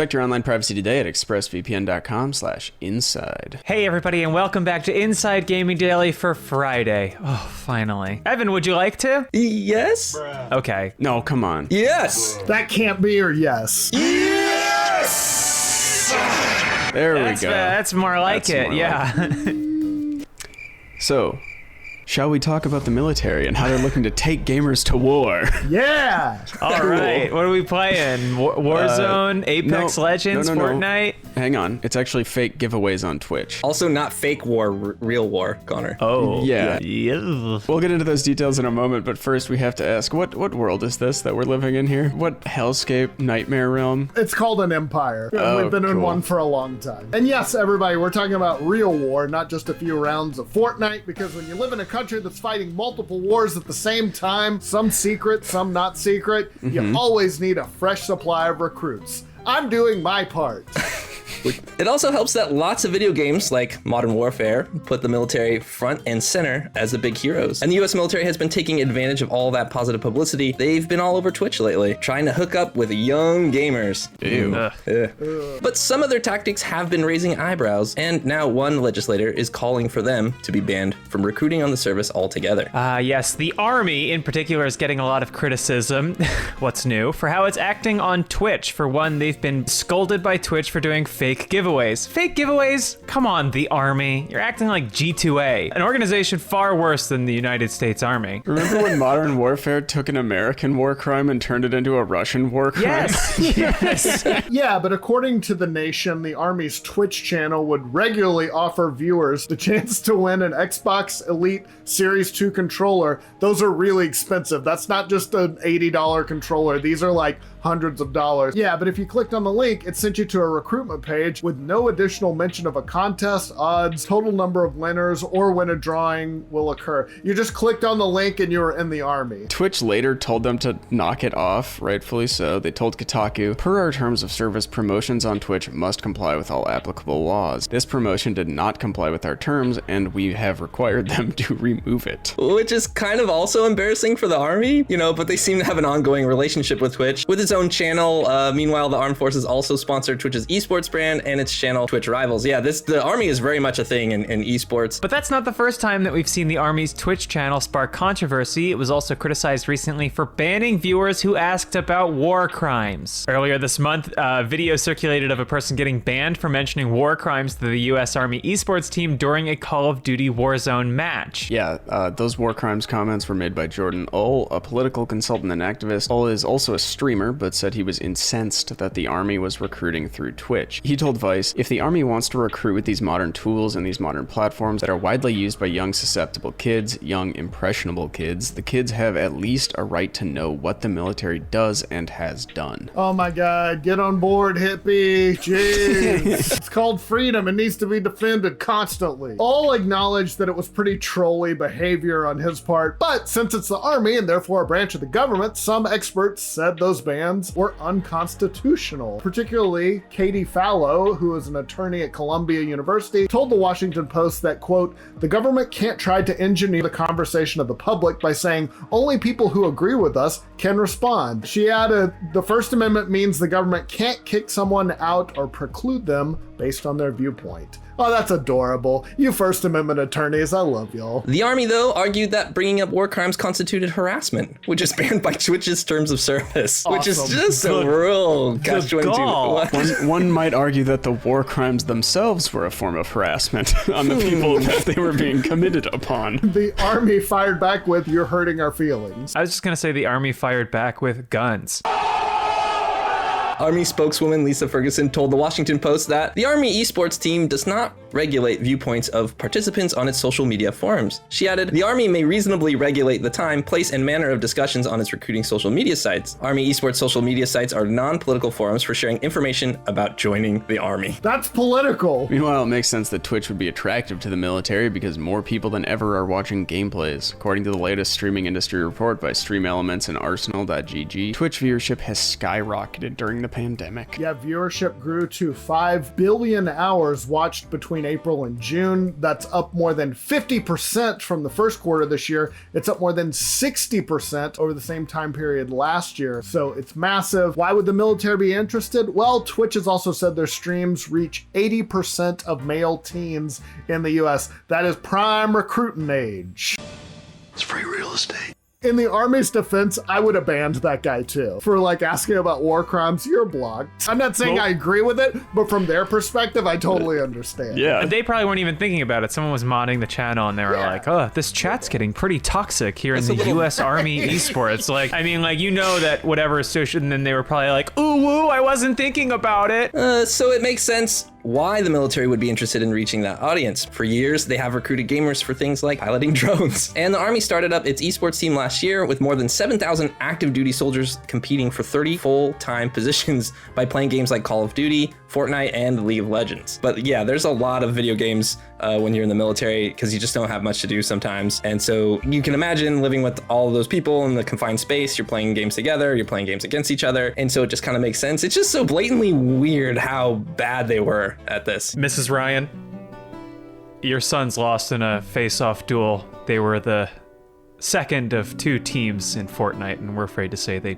Protect your online privacy today at expressvpn.com/inside. Hey everybody, and welcome back to Inside Gaming Daily for Friday. Oh, finally. Evan, would you like to? Yes. Okay. No, come on. Yes. That can't be or yes. Yes. There we go. That's more like That's it, more yeah. So, shall we talk about the military and how they're looking to take gamers to war? Yeah. All right, what are we playing? Warzone, Apex no, Legends, no. Fortnite? Hang on. It's actually fake giveaways on Twitch. Also not fake war, real war, Connor. Oh. Yeah. Yeah. We'll get into those details in a moment, but first we have to ask, what world is this that we're living in here? What hellscape nightmare realm? It's called an empire. Oh, We've been in cool. one for a long time. And yes, everybody, we're talking about real war, not just a few rounds of Fortnite, because when you live in a country that's fighting multiple wars at the same time, some secret, some not secret, you always need a fresh supply of recruits. I'm doing my part. It also helps that lots of video games like Modern Warfare put the military front and center as the big heroes. And the US military has been taking advantage of all that positive publicity. They've been all over Twitch lately, trying to hook up with young gamers. Ew. But some of their tactics have been raising eyebrows, and now one legislator is calling for them to be banned from recruiting on the service altogether. Yes, the Army in particular is getting a lot of criticism. What's new? For how it's acting on Twitch. For one, they've been scolded by Twitch for doing fake giveaways. Fake giveaways? Come on, the Army. You're acting like G2A, an organization far worse than the United States Army. Remember when Modern Warfare took an American war crime and turned it into a Russian war crime? Yes, yes. Yeah, but according to The Nation, the Army's Twitch channel would regularly offer viewers the chance to win an Xbox Elite Series 2 controller. Those are really expensive. That's not just an $80 controller. These are like hundreds of dollars. Yeah, but if you clicked on the link, it sent you to a recruitment page with no additional mention of a contest, odds, total number of winners, or when a drawing will occur. You just clicked on the link and you were in the Army. Twitch later told them to knock it off, rightfully so. They told Kotaku, per our terms of service, promotions on Twitch must comply with all applicable laws. This promotion did not comply with our terms, and we have required them to remove it. Which is kind of also embarrassing for the Army, but they seem to have an ongoing relationship with Twitch, with its own channel. Meanwhile, the Armed Forces also sponsor Twitch's esports brand and its channel Twitch Rivals. Yeah, the Army is very much a thing in esports. But that's not the first time that we've seen the Army's Twitch channel spark controversy. It was also criticized recently for banning viewers who asked about war crimes. Earlier this month, a video circulated of a person getting banned for mentioning war crimes to the US Army esports team during a Call of Duty Warzone match. Yeah, those war crimes comments were made by Jordan Ull, a political consultant and activist. Ull is also a streamer, but said he was incensed that the Army was recruiting through Twitch. He told Vice, if the Army wants to recruit with these modern tools and these modern platforms that are widely used by young susceptible kids, young impressionable kids, the kids have at least a right to know what the military does and has done. Oh my God, get on board, hippie. Jeez. It's called freedom. It needs to be defended constantly. All acknowledged that it was pretty trolly behavior on his part, but since it's the Army and therefore a branch of the government, some experts said those bans were unconstitutional. Particularly Katie Fallow, who is an attorney at Columbia University, told the Washington Post that, quote, the government can't try to engineer the conversation of the public by saying only people who agree with us can respond. She added, the First Amendment means the government can't kick someone out or preclude them based on their viewpoint. Oh, that's adorable. You First Amendment attorneys, I love y'all. The Army, though, argued that bringing up war crimes constituted harassment, which is banned by Twitch's terms of service, which is just a real catch-22. One might argue that the war crimes themselves were a form of harassment on the people that they were being committed upon. The Army fired back with, you're hurting our feelings. I was just gonna say the Army fired back with guns. Army spokeswoman Lisa Ferguson told the Washington Post that the Army esports team does not regulate viewpoints of participants on its social media forums. She added, the Army may reasonably regulate the time, place, and manner of discussions on its recruiting social media sites. Army esports social media sites are non-political forums for sharing information about joining the Army. That's political. Meanwhile, it makes sense that Twitch would be attractive to the military because more people than ever are watching gameplays. According to the latest streaming industry report by Stream Elements and Arsenal.gg, Twitch viewership has skyrocketed during the pandemic. Yeah, viewership grew to 5 billion hours watched between April and June. That's up more than 50% from the first quarter this year. It's up more than 60% over the same time period last year. So it's massive. Why would the military be interested? Well, Twitch has also said their streams reach 80% of male teens in the US. That is prime recruiting age. It's free real estate. In the Army's defense, I would have banned that guy too. For like asking about war crimes, you're blocked. I'm not saying I agree with it, but from their perspective, I totally understand. Yeah. They probably weren't even thinking about it. Someone was modding the channel and they were like, oh, this chat's getting pretty toxic here in the US Army Esports. Like, I mean, like, you know that whatever social, and then they were probably like, ooh, woo, I wasn't thinking about it. So it makes sense why the military would be interested in reaching that audience. For years, they have recruited gamers for things like piloting drones. And the Army started up its esports team last year with more than 7,000 active duty soldiers competing for 30 full-time positions by playing games like Call of Duty, Fortnite, and League of Legends. But yeah, there's a lot of video games when you're in the military because you just don't have much to do sometimes. And so you can imagine living with all of those people in the confined space. You're playing games together, you're playing games against each other. And so it just kind of makes sense. It's just so blatantly weird how bad they were at this. Mrs. Ryan, your son's lost in a face-off duel. They were the second of 2 teams in Fortnite, and we're afraid to say they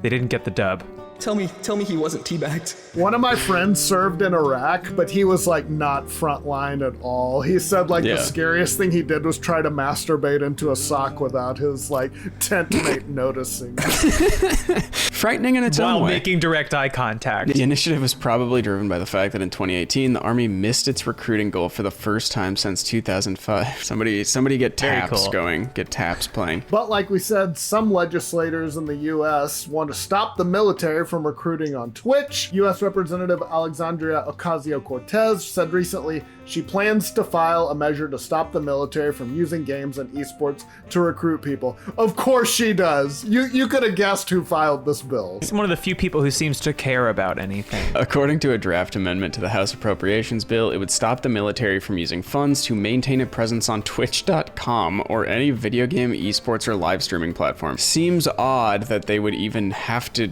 didn't get the dub. Tell me he wasn't teabagged. One of my friends served in Iraq, but he was like not frontline at all. He said like the scariest thing he did was try to masturbate into a sock without his like tent mate noticing. Frightening in its own way. While making direct eye contact. The initiative was probably driven by the fact that in 2018, the Army missed its recruiting goal for the first time since 2005. Somebody get taps going, get taps playing. But like we said, some legislators in the U.S. want to stop the military from recruiting on Twitch. U.S. Representative Alexandria Ocasio-Cortez said recently she plans to file a measure to stop the military from using games and esports to recruit people. Of course she does. You could have guessed who filed this bill. He's one of the few people who seems to care about anything. According to a draft amendment to the House Appropriations Bill, it would stop the military from using funds to maintain a presence on Twitch.com or any video game, esports, or live streaming platform. Seems odd that they would even have to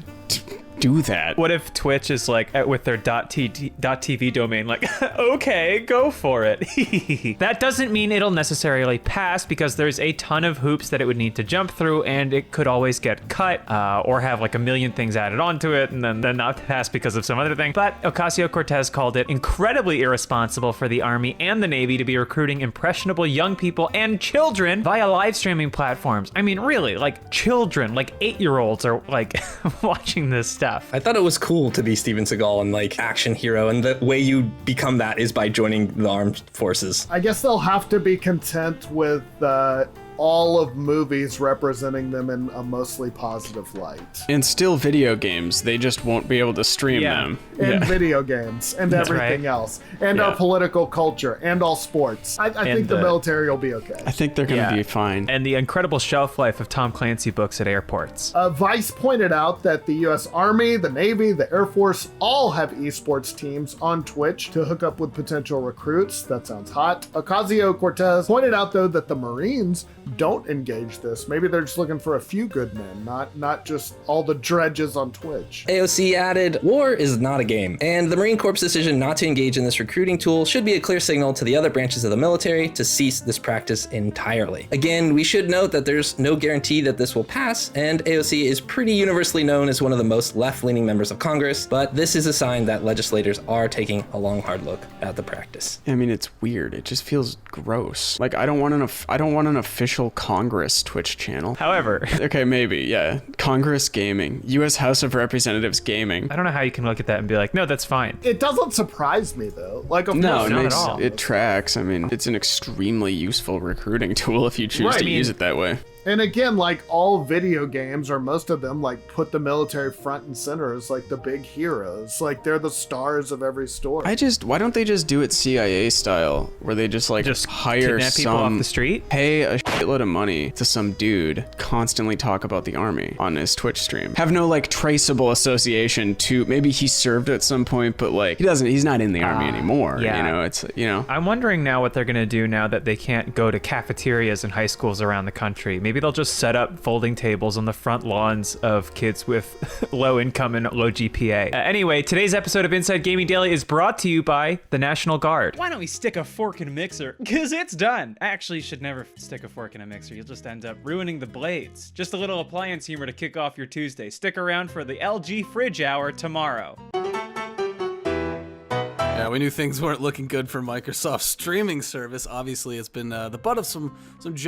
do that. What if Twitch is like with their .tv domain like, okay, go for it. That doesn't mean it'll necessarily pass because there's a ton of hoops that it would need to jump through, and it could always get cut or have like a million things added onto it and then not pass because of some other thing. But Ocasio-Cortez called it incredibly irresponsible for the Army and the Navy to be recruiting impressionable young people and children via live streaming platforms. I mean, really, like children, like 8-year-olds are like watching this stuff. I thought it was cool to be Steven Seagal and like action hero, and the way you become that is by joining the armed forces. I guess they'll have to be content with all of movies representing them in a mostly positive light. And still video games, they just won't be able to stream them. And video games and everything else. And our political culture and all sports. I think the military will be okay. I think they're going to be fine. And the incredible shelf life of Tom Clancy books at airports. Vice pointed out that the U.S. Army, the Navy, the Air Force all have esports teams on Twitch to hook up with potential recruits. That sounds hot. Ocasio-Cortez pointed out, though, that the Marines don't engage this. Maybe they're just looking for a few good men, not just all the dredges on Twitch. AOC added, war is not a game, and the Marine Corps' decision not to engage in this recruiting tool should be a clear signal to the other branches of the military to cease this practice entirely. Again, we should note that there's no guarantee that this will pass, and AOC is pretty universally known as one of the most left-leaning members of Congress, but this is a sign that legislators are taking a long, hard look at the practice. I mean, it's weird. It just feels gross. Like, I don't want an official Congress Twitch channel. However, okay, maybe, yeah. Congress Gaming, U.S. House of Representatives Gaming. I don't know how you can look at that and be like, no, that's fine. It doesn't surprise me though. Like, of no, course, it not makes at all. it tracks. I mean, it's an extremely useful recruiting tool if you choose to use it that way. And again, like all video games, or most of them, like put the military front and center as like the big heroes. Like they're the stars of every story. Why don't they just do it CIA style, where they just hire kidnap people off the street? pay a shitload of money to some dude constantly talk about the army on his Twitch stream. Have no like traceable association to, maybe he served at some point, but like he's not in the army anymore. Yeah. You know, it's, you know. I'm wondering now what they're gonna do now that they can't go to cafeterias in high schools around the country. Maybe they'll just set up folding tables on the front lawns of kids with low income and low GPA. Anyway, today's episode of Inside Gaming Daily is brought to you by the National Guard. Why don't we stick a fork in a mixer? Cause it's done. Actually, you should never stick a fork in a mixer. You'll just end up ruining the blades. Just a little appliance humor to kick off your Tuesday. Stick around for the LG Fridge Hour tomorrow. Yeah, we knew things weren't looking good for Microsoft's streaming service. Obviously, it's been the butt of some jokes